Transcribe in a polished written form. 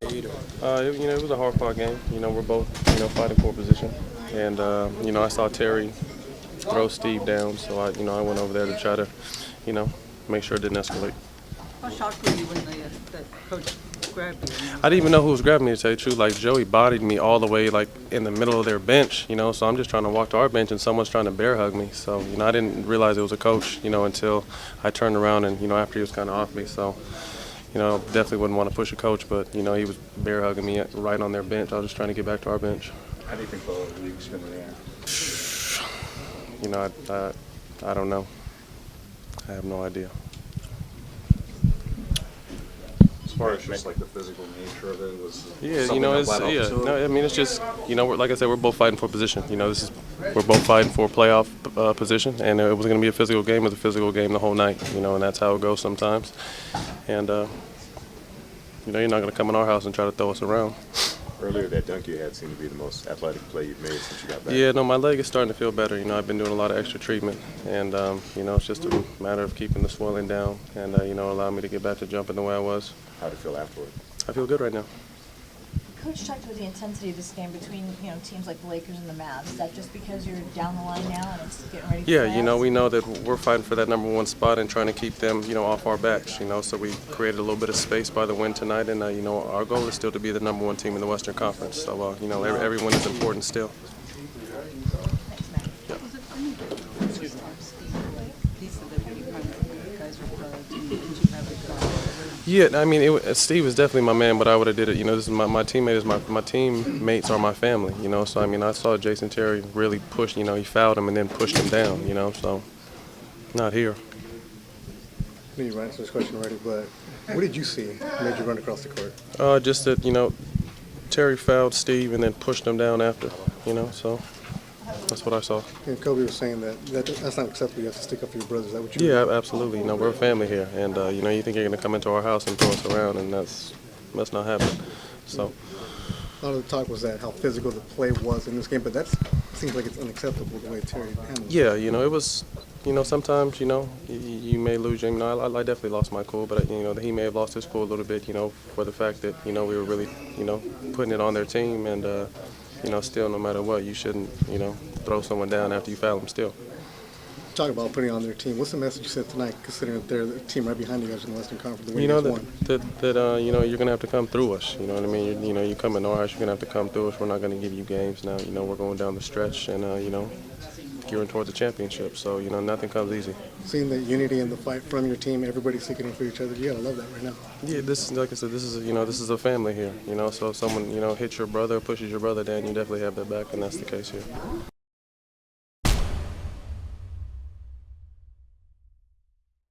It was a hard-fought game. We're both, fighting for a position. And, I saw Terry throw Steve down, so I went over there to try to, you know, make sure it didn't escalate. How shocked were you when that coach grabbed you? I didn't even know who was grabbing me, to tell you the truth. Like, Joey bodied me all the way, like, in the middle of their bench, so I'm just trying to walk to our bench and someone's trying to bear hug me. So, I didn't realize it was a coach, until I turned around and, after he was kind of off me. So, definitely wouldn't want to push a coach, but, he was bear hugging me right on their bench. I was just trying to get back to our bench. How do you think the league's going to react? I don't know. I have no idea. As far as just like the physical nature of it, was it's just like I said, we're both fighting for position. We're both fighting for a playoff position, and it was going to be a physical game. It was a physical game the whole night, and that's how it goes sometimes. And you're not going to come in our house and try to throw us around. Earlier, that dunk you had seemed to be the most athletic play you've made since you got back. Yeah, no, my leg is starting to feel better. I've been doing a lot of extra treatment, and it's just a matter of keeping the swelling down and allow me to get back to jumping the way I was. How do you feel afterward? I feel good right now. Coach talked about the intensity of this game between teams like the Lakers and the Mavs. Is that just because you're down the line now and it's getting ready? Yeah, we know that we're fighting for that #1 spot and trying to keep them, off our backs. So we created a little bit of space by the win tonight, and our goal is still to be the #1 team in the Western Conference. So every win is important still. Thanks, Matt. Yeah. Was it any different Steve? He said that you guys were pros. Did you have a good? Yeah, Steve is definitely my man, but I would have did it. This is my teammate is my teammates are my family. So I saw Jason Terry really push. He fouled him and then pushed him down. So not here. I know you answered this question already, but what did you see that made you run across the court? Just that Terry fouled Steve and then pushed him down after. So that's what I saw. And Kobe was saying that's not acceptable. You have to stick up for your brothers. Is that what you? Yeah, absolutely. We're a family here, and you think you're going to come into our house and throw us around, and that's not happening. So A lot of the talk was that how physical the play was in this game, but that seems like it's unacceptable the way Terry handled it. yeah, it was. Sometimes you may lose. I definitely lost my cool, but he may have lost his cool a little bit. For the fact that we were really putting it on their team, and still no matter what, you shouldn't throw someone down after you foul them still. Talk about putting on their team. What's the message you said tonight, considering that they're the team right behind you guys in the Western Conference? The way you guys won. that you're gonna have to come through us. You know what I mean? You come in our house, you're gonna have to come through us. We're not gonna give you games now. We're going down the stretch, and gearing towards the championship. So nothing comes easy. Seeing the unity and the fight from your team, everybody's sticking in for each other. You gotta love that right now. Yeah, like I said, this is a family here. So if someone hits your brother, pushes your brother down, you definitely have their back, and that's the case here.